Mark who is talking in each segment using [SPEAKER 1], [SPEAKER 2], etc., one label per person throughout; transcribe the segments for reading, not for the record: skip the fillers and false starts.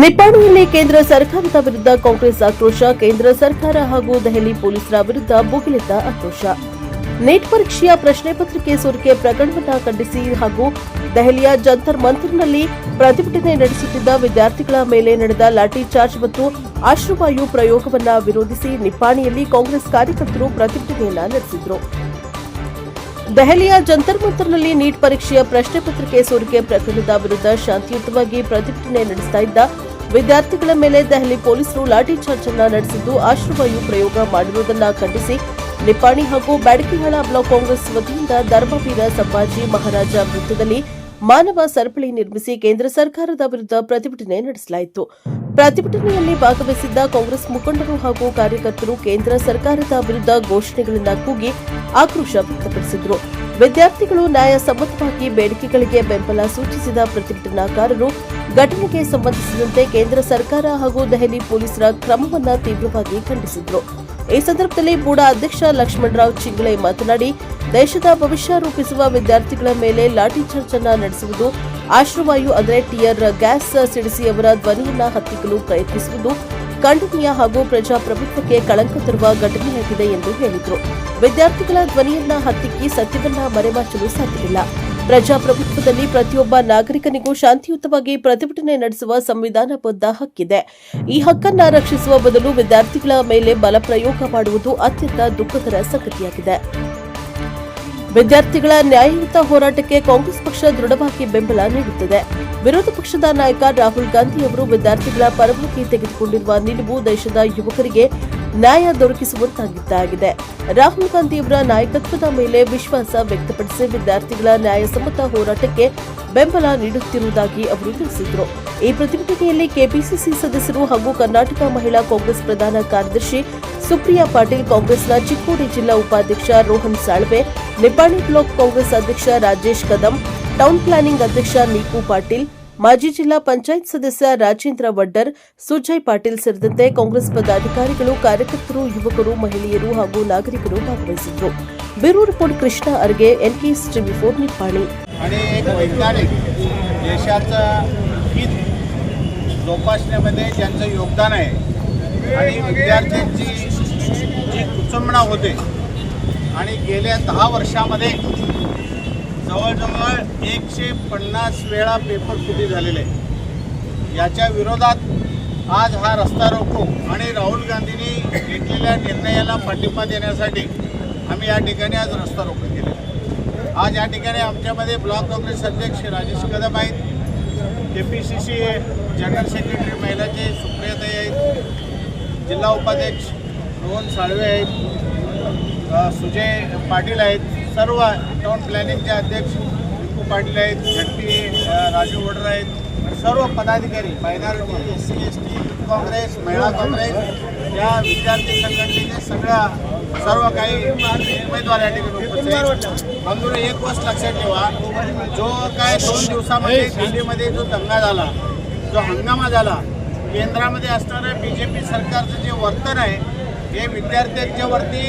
[SPEAKER 1] ನಿಪ್ಪಾಣಿಯಲ್ಲಿ ಕೇಂದ್ರ ಸರ್ಕಾರದ ವಿರುದ್ಧ ಕಾಂಗ್ರೆಸ್ ಆಕ್ರೋಶ. ಕೇಂದ್ರ ಸರ್ಕಾರ ಹಾಗೂ ದೆಹಲಿ ಪೊಲೀಸರ ವಿರುದ್ಧ ಭುಗಿಲೆದ್ದ ಆಕ್ರೋಶ. ನೀಟ್ ಪರೀಕ್ಷೆಯ ಪ್ರಶ್ನೆ ಪತ್ರಿಕೆ ಸೋರಿಕೆ ಪ್ರಕರಣವನ್ನು ಖಂಡಿಸಿ ಹಾಗೂ ದೆಹಲಿಯ ಜಂತರ್ ಮಂತರ್ನಲ್ಲಿ ಪ್ರತಿಭಟನೆ ನಡೆಸುತ್ತಿದ್ದ ವಿದ್ಯಾರ್ಥಿಗಳ ಮೇಲೆ ನಡೆದ ಲಾಠಿ ಚಾರ್ಜ್ ಮತ್ತು ಅಶ್ರುವಾಯು ಪ್ರಯೋಗವನ್ನು ವಿರೋಧಿಸಿ ನಿಪ್ಪಾಣಿಯಲ್ಲಿ ಕಾಂಗ್ರೆಸ್ ಕಾರ್ಯಕರ್ತರು ಪ್ರತಿಭಟನೆಯನ್ನ ನಡೆಸಿದರು. ದೆಹಲಿಯ ಜಂತರ್ ಮಂತರ್ನಲ್ಲಿ ನೀಟ್ ಪರೀಕ್ಷೆಯ ಪ್ರಶ್ನೆ ಪತ್ರಿಕೆ ಸೋರಿಕೆ ಪ್ರಕರಣದ ವಿರುದ್ಧ ಶಾಂತಿಯುತವಾಗಿ ಪ್ರತಿಭಟನೆ ನಡೆಸ್ತಾ ಇದ್ದ ವಿದ್ಯಾರ್ಥಿಗಳ ಮೇಲೆ ದೆಹಲಿ ಪೊಲೀಸರು ಲಾಠಿ ಚಾರ್ಜ್ ಅನ್ನು ನಡೆಸಿದ್ದು ಅಶ್ರುವಾಯು ಪ್ರಯೋಗ ಮಾಡಿರುವುದನ್ನು ಖಂಡಿಸಿ ನಿಪ್ಪಾಣಿ ಹಾಗೂ ಬ್ಯಾಡಗಿಹಾಳ ಬ್ಲಾಕ್ ಕಾಂಗ್ರೆಸ್ ವತಿಯಿಂದ ಧರ್ಮವೀರ ಸಂಭಾಜಿ ಮಹಾರಾಜ ವೃತ್ತದಲ್ಲಿ ಮಾನವ ಸರಪಳಿ ನಿರ್ಮಿಸಿ ಕೇಂದ್ರ ಸರ್ಕಾರದ ವಿರುದ್ಧ ಪ್ರತಿಭಟನೆ ನಡೆಸಲಾಯಿತು. ಪ್ರತಿಭಟನೆಯಲ್ಲಿ ಭಾಗವಹಿಸಿದ್ದ ಕಾಂಗ್ರೆಸ್ ಮುಖಂಡರು ಹಾಗೂ ಕಾರ್ಯಕರ್ತರು ಕೇಂದ್ರ ಸರ್ಕಾರದ ವಿರುದ್ಧ ಘೋಷಣೆಗಳನ್ನು ಕೂಗಿ ಆಕ್ರೋಶ ವ್ಯಕ್ತಪಡಿಸಿದರು. ವಿದ್ಯಾರ್ಥಿಗಳು ನ್ಯಾಯಸಮ್ಮತವಾಗಿ ಬೇಡಿಕೆಗಳಿಗೆ ಬೆಂಬಲ ಸೂಚಿಸಿದ ಪ್ರತಿಭಟನಾಕಾರರು ಘಟನೆಗೆ ಸಂಬಂಧಿಸಿದಂತೆ ಕೇಂದ್ರ ಸರ್ಕಾರ ಹಾಗೂ ದೆಹಲಿ ಪೊಲೀಸರ ಕ್ರಮವನ್ನು ತೀವ್ರವಾಗಿ ಖಂಡಿಸಿದರು. ಈ ಸಂದರ್ಭದಲ್ಲಿ ಬೂಡಾ ಅಧ್ಯಕ್ಷ ಲಕ್ಷ್ಮಣರಾವ್ ಚಿಂಗ್ಳೆ ಮಾತನಾಡಿ, ದೇಶದ ಭವಿಷ್ಯ ರೂಪಿಸುವ ವಿದ್ಯಾರ್ಥಿಗಳ ಮೇಲೆ ಲಾಠಿ ಚಾರ್ಜ್ ಅನ್ನು ನಡೆಸುವುದು, ಅಶ್ರುವಾಯು ಅಂದರೆ ಟಿಯರ್ ಗ್ಯಾಸ್ ಸಿಡಿಸಿ ಅವರ ಧ್ವನಿಯನ್ನ ಹತ್ತಿಕ್ಕಲು ಪ್ರಯತ್ನಿಸುವುದು ಖಂಡನೀಯ ಹಾಗೂ ಪ್ರಜಾಪ್ರಭುತ್ವಕ್ಕೆ ಕಳಂಕ ತರುವ ಘಟನೆಯಾಗಿದೆ ಎಂದು ಹೇಳಿದರು. ವಿದ್ಯಾರ್ಥಿಗಳ ಧ್ವನಿಯನ್ನ ಹತ್ತಿಕ್ಕಿ ಸತ್ಯವನ್ನ ಮರೆಮಾಚಲು ಸಾಧ್ಯವಿಲ್ಲ. ಪ್ರಜಾಪ್ರಭುತ್ವದಲ್ಲಿ ಪ್ರತಿಯೊಬ್ಬ ನಾಗರಿಕನಿಗೂ ಶಾಂತಿಯುತವಾಗಿ ಪ್ರತಿಭಟನೆ ನಡೆಸುವ ಸಂವಿಧಾನಬದ್ಧ ಹಕ್ಕಿದೆ. ಈ ಹಕ್ಕನ್ನು ರಕ್ಷಿಸುವ ಬದಲು ವಿದ್ಯಾರ್ಥಿಗಳ ಮೇಲೆ ಬಲಪ್ರಯೋಗ ಮಾಡುವುದು ಅತ್ಯಂತ ದುಃಖಕರ ಸಂಗತಿಯಾಗಿದೆ. ವಿದ್ಯಾರ್ಥಿಗಳ ನ್ಯಾಯಯುತ ಹೋರಾಟಕ್ಕೆ ಕಾಂಗ್ರೆಸ್ ಪಕ್ಷ ದೃಢವಾಗಿ ಬೆಂಬಲ ನೀಡುತ್ತದೆ. ವಿರೋಧ ಪಕ್ಷದ ನಾಯಕ ರಾಹುಲ್ ಗಾಂಧಿ ಅವರು ವಿದ್ಯಾರ್ಥಿಗಳ ಪರವಾಗಿ ತೆಗೆದುಕೊಂಡಿರುವ ನಿಲುವು ದೇಶದ ಯುವಕರಿಗೆ ನ್ಯಾಯ ದೊರಕಿಸುವಂತಾಗಿದ್ದಾಗಿದೆ. ರಾಹುಲ್ ಗಾಂಧಿ ಅವರ ನಾಯಕತ್ವದ ಮೇಲೆ ವಿಶ್ವಾಸ ವ್ಯಕ್ತಪಡಿಸಿ ವಿದ್ಯಾರ್ಥಿಗಳ ನ್ಯಾಯಸಮ್ಮತ ಹೋರಾಟಕ್ಕೆ ಬೆಂಬಲ ನೀಡುತ್ತಿರುವುದಾಗಿ ಅವರು ತಿಳಿಸಿದರು. ಈ ಪ್ರತಿಭಟನೆಯಲ್ಲಿ ಕೆಪಿಸಿಸಿ ಸದಸ್ಯರು ಹಾಗೂ ಕರ್ನಾಟಕ ಮಹಿಳಾ ಕಾಂಗ್ರೆಸ್ ಪ್ರಧಾನ ಕಾರ್ಯದರ್ಶಿ ಸುಪ್ರಿಯಾ ಪಾಟೀಲ್, ಕಾಂಗ್ರೆಸ್ನ ಚಿಕ್ಕೋಡಿ ಜಿಲ್ಲಾ ಉಪಾಧ್ಯಕ್ಷ ರೋಹನ್ ಸಾಳ್ವೆ, ನಿಪ್ಪಾಣಿ ಬ್ಲಾಕ್ ಕಾಂಗ್ರೆಸ್ ಅಧ್ಯಕ್ಷ ರಾಜೇಶ್ ಕದಂ, ಟೌನ್ ಪ್ಲಾನಿಂಗ್ ಅಧ್ಯಕ್ಷ ನೀಕು ಪಾಟೀಲ್, ಮಾಜಿ ಜಿಲ್ಲಾ ಪಂಚಾಯತ್ ಸದಸ್ಯ ರಾಜೇಂದ್ರ ವಡ್ಡರ್, ಸುಜಯ್ ಪಾಟೀಲ್ ಸೇರಿದಂತೆ ಕಾಂಗ್ರೆಸ್ ಪದಾಧಿಕಾರಿಗಳು, ಕಾರ್ಯಕರ್ತರು, ಯುವಕರು, ಮಹಿಳೆಯರು ಹಾಗೂ ನಾಗರಿಕರು ಭಾಗವಹಿಸಿದ್ದರು. Bureau report Krishna Arge, NKS TV4 Nippani.
[SPEAKER 2] आणि एक वैज्ञानिक देशाचं हित जोपासण्यामध्ये ज्यांचं योगदान आहे आणि विद्यार्थ्यांची जी कुचंबणा होते आणि गेल्या 10 वर्षामध्ये जवळजवळ 150 वेळा पेपर फुटी झालेले आहे. याच्या विरोधात आज हा रस्ता रोको आणि राहुल गांधींनी घेतलेल्या निर्णयाला पाठिंबा देण्यासाठी आम्ही या ठिकाणी आज रस्ता रोको केले. आज या ठिकाणी आमच्यामध्ये ब्लॉक काँग्रेस अध्यक्ष राजेश कदम आहेत, KPCC जनरल सेक्रेटरी महिलाचे सुप्रियाताई आहेत, जिल्हा उपाध्यक्ष रोहन साळवे आहेत, सुजय पाटील आहेत, सर्व टाउन प्लॅनिंगचे अध्यक्ष निकू पाटील आहेत, झडपी राजू वडर आहेत, सर्व पदाधिकारी, मायनॉरिटी, SC ST काँग्रेस, महिला काँग्रेस, या विद्यार्थी संघटनेचे सर्व काही उमेदवार या ठिकाणी उपस्थित आहेत. बंधूंनो, एक गोष्ट लक्षात ठेवा, जो काय 2 दिवसामध्ये दिल्लीमध्ये जो दंगा झाला, जो हंगामा झाला, केंद्रामध्ये असणारं BJP सरकारचं जे वर्तन आहे हे विद्यार्थ्यांच्यावरती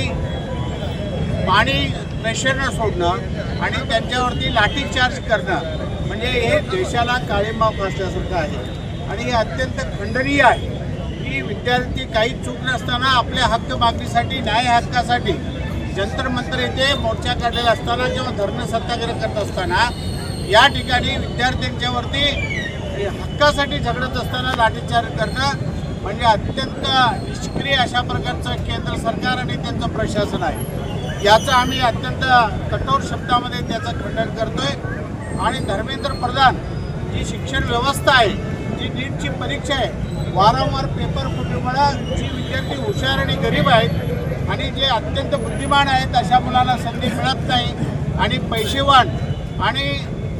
[SPEAKER 2] पाणी प्रेशरनं सोडणं आणि त्यांच्यावरती लाठीचार्ज करणं म्हणजे हे देशाला काळीमाव फासल्यासारखं आहे आणि हे अत्यंत खंडनीय आहे की विद्यार्थी काही चूक नसताना आपल्या हक्क मागणीसाठी, न्याय हक्कासाठी जंतर मंतर येथे मोर्चा काढलेला असताना किंवा धरणं सत्याग्रह करत असताना या ठिकाणी विद्यार्थ्यांच्यावरती हक्कासाठी झगडत असताना लाठीचार्ज करणं म्हणजे अत्यंत निष्क्रिय अशा प्रकारचं केंद्र सरकार आणि त्यांचं प्रशासन आहे. याचं आम्ही अत्यंत कठोर शब्दामध्ये त्याचं खंडन करतोय आणि धर्मेंद्र प्रधान जी शिक्षण व्यवस्था आहे, जी नीटची परीक्षा आहे, वारंवार पेपर फुटीमुळे जी विद्यार्थी हुशार आणि गरीब आहेत आणि जे अत्यंत बुद्धिमान आहेत अशा मुलांना संधी मिळत नाही आणि पैसेवान आणि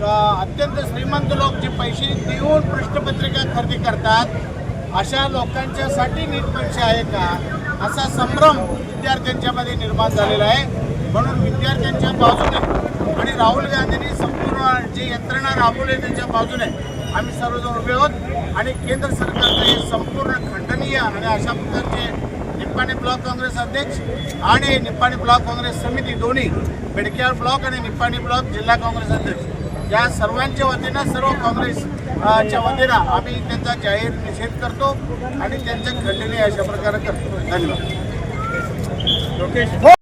[SPEAKER 2] अत्यंत श्रीमंत लोक जे पैसे देऊन प्रश्नपत्रिका खरेदी करतात अशा लोकांच्यासाठी नीट परीक्षा आहे का असा संभ्रम विद्यार्थ्यांच्यामध्ये निर्माण झालेला आहे. म्हणून विद्यार्थ्यांच्या बाजूने आणि राहुल गांधींनी संपूर्ण जी यंत्रणा राबवली त्याच्या बाजूने आम्ही सर्वजण उभे आहोत आणि केंद्र सरकारचं हे संपूर्ण खंडनीय आणि अशा प्रकारचे निप्पाणी ब्लॉक काँग्रेस अध्यक्ष आणि निप्पाणी ब्लॉक काँग्रेस समिती दोन्ही बेडकेहाळ ब्लॉक आणि निप्पाणी ब्लॉक जिल्हा काँग्रेस अध्यक्ष या सर्वांच्या वतीनं सर्व काँग्रेस च्या वतीनं आम्ही त्यांचा जाहीर निषेध करतो आणि त्यांच्या खंडणी अशा प्रकारे करतो. धन्यवाद.